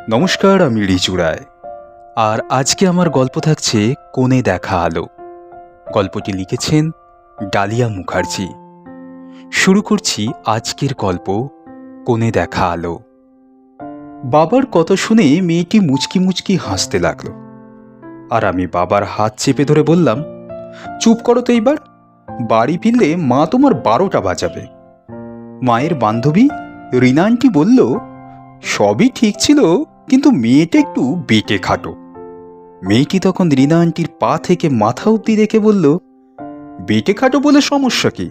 নমস্কার, আমি রিচু রায়। আর আজকে আমার গল্প থাকছে কোণে দেখা আলো। গল্পটি লিখেছেন ডালিয়া মুখার্জি। শুরু করছি আজকের গল্প, কোণে দেখা আলো। বাবার কথা শুনে মেয়েটি মুচকি মুচকি হাসতে লাগলো। আর আমি বাবার হাত চেপে ধরে বললাম, চুপ করো তো এইবার, বাড়ি ফিরলে মা তোমার 12টা বাজাবে। মায়ের বান্ধবী রিনা আন্টি বলল, সবই ঠিক ছিল, কিন্তু মেয়েটা একটু বেটে খাটো। মেয়েটি তখন রিনা আন্টির পা থেকে মাথা অব্দি দেখে বলল, বেটে খাটো বলে সমস্যা কি?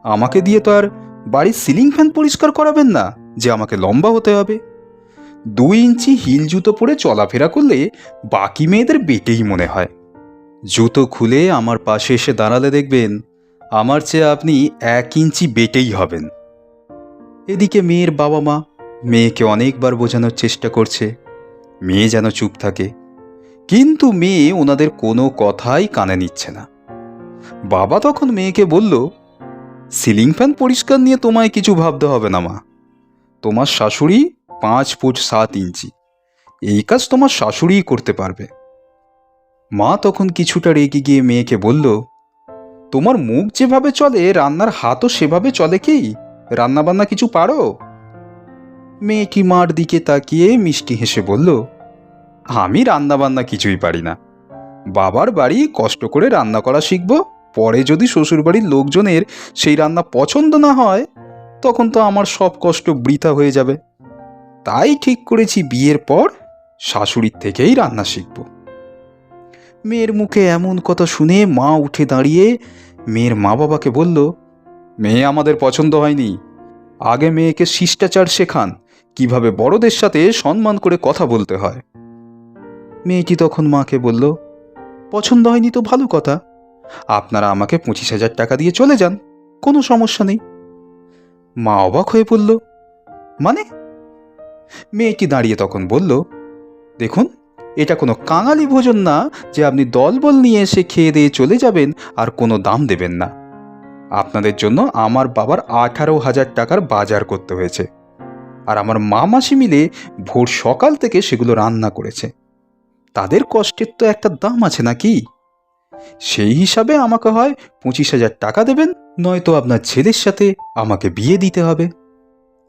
আমাকে দিয়ে তো আর বাড়ির সিলিং ফ্যান পরিষ্কার করাবেন না যে আমাকে লম্বা হতে হবে। 2 ইঞ্চি হিল জুতো পরে চলাফেরা করলে বাকি মেয়েদের বেটেই মনে হয়। জুতো খুলে আমার পাশে এসে দাঁড়ালে দেখবেন আমার চেয়ে আপনি 1 ইঞ্চি বেটেই হবেন। এদিকে মেয়ের বাবা মা মেয়েকে অনেকবার বোঝানোর চেষ্টা করছে, মেয়ে যেন চুপ থাকে, কিন্তু মেয়ে ওনাদের কোনো কথাই কানে নিচ্ছে না। বাবা তখন মেয়েকে বলল, সিলিং ফ্যান পরিষ্কার নিয়ে তোমায় কিছু ভাবতে হবে না মা। তোমার শাশুড়ি 5 ফুট 7 ইঞ্চি, এই কাজ তোমার শাশুড়িই করতে পারবে। মা তখন কিছুটা রেগে গিয়ে মেয়েকে বলল, তোমার মুখ যেভাবে চলে রান্নার হাতও সেভাবে চলে কি? রান্নাবান্না কিছু পারো? মেয়েটি মার দিকে তাকিয়ে মিষ্টি হেসে বলল, আমি রান্নাবান্না কিছুই পারি না। বাবার বাড়ি কষ্ট করে রান্না করা শিখব, পরে যদি শ্বশুরবাড়ির লোকজনের সেই রান্না পছন্দ না হয় তখন তো আমার সব কষ্ট বৃথা হয়ে যাবে। তাই ঠিক করেছি বিয়ের পর শাশুড়ির থেকেই রান্না শিখব। মেয়ের মুখে এমন কথা শুনে মা উঠে দাঁড়িয়ে মেয়ের মা বাবাকে বলল, মেয়ে আমাদের পছন্দ হয়নি, আগে মেয়েকে শিষ্টাচার শেখান, কিভাবে বড়দের সাথে সম্মান করে কথা বলতে হয়। মেয়েটি তখন মাকে বলল, পছন্দ হয়নি তো ভালো কথা, আপনারা আমাকে 25,000 টাকা দিয়ে চলে যান, কোনো সমস্যা নেই। মা অবাক হয়ে বলল, মানে? মেয়েটি দাঁড়িয়ে তখন বলল, দেখুন, এটা কোনো কাঙালি ভোজন না যে আপনি দলবল নিয়ে এসে খেয়ে দিয়ে চলে যাবেন আর কোনো দাম দেবেন না। আপনাদের জন্য আমার বাবার 18,000 টাকার বাজার করতে হয়েছে, আর আমার মা মাসি মিলে ভোর সকাল থেকে সেগুলো রান্না করেছে। তাদের কষ্টের তো একটা দাম আছে নাকি? সেই হিসাবে আমাকে হয় 25,000 টাকা দেবেন, নয়তো আপনার ছেলের সাথে আমাকে বিয়ে দিতে হবে।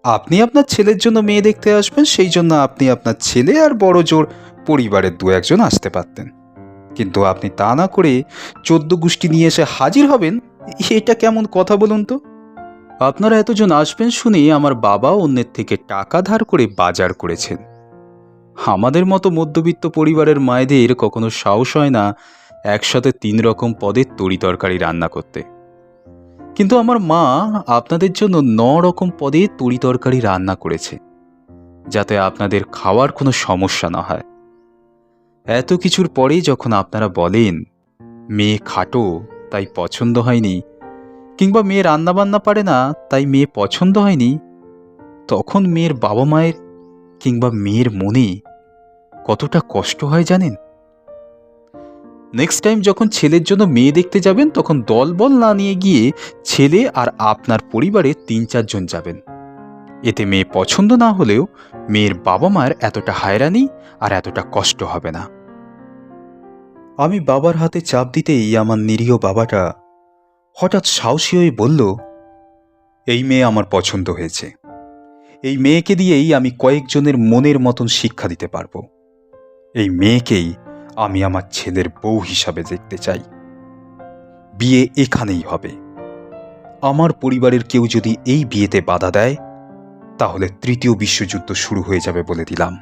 আপনি আপনার ছেলের জন্য মেয়ে দেখতে আসবেন, সেই জন্য আপনি আপনার ছেলে আর বড় জোর পরিবারের 2-1 জন আসতে পারতেন, কিন্তু আপনি তা না করে 14 গোষ্ঠী নিয়ে এসে হাজির হবেন, এটা কেমন কথা বলুন তো? আপনারা এতজন আসবেন শুনে আমার বাবা অন্যের থেকে টাকা ধার করে বাজার করেছেন। আমাদের মতো মধ্যবিত্ত পরিবারের মায়েদের কখনো সাহস হয় না একসাথে 3 রকম পদের তরিতরকারি রান্না করতে, কিন্তু আমার মা আপনাদের জন্য 9 রকম পদে তরিতরকারি রান্না করেছে, যাতে আপনাদের খাওয়ার কোনো সমস্যা না হয়। এত কিছুর পরে যখন আপনারা বলেন মেয়ে খাটো তাই পছন্দ হয়নি, কিংবা মেয়ে রান্নাবান্না পারে না তাই মেয়ে পছন্দ হয়নি, তখন মেয়ের বাবা মায়ের কিংবা মেয়ের মনে কতটা কষ্ট হয় জানেন? নেক্সট টাইম যখন ছেলের জন্য মেয়ে দেখতে যাবেন তখন দলবল না নিয়ে গিয়ে ছেলে আর আপনার পরিবারের 3-4 জন যাবেন। এতে মেয়ে পছন্দ না হলেও মেয়ের বাবা মায়ের এতটা হয়রানি আর এতটা কষ্ট হবে না। আমি বাবার হাতে চাপ দিতেই আমার নিরীহ বাবাটা হঠাৎ সাহসী হয়ে বলল, এই মেয়ে আমার পছন্দ হয়েছে। এই মেয়েকে দিয়েই আমি কয়েকজনের মনের মতন শিক্ষা দিতে পারবো। এই মেয়েকেই আমি আমার ছেলের বউ হিসাবে দেখতে চাই। বিয়ে এখানেই হবে। আমার পরিবারের কেউ যদি এই বিয়েতে বাধা দেয় তাহলে 3য় বিশ্বযুদ্ধ শুরু হয়ে যাবে বলে দিলাম।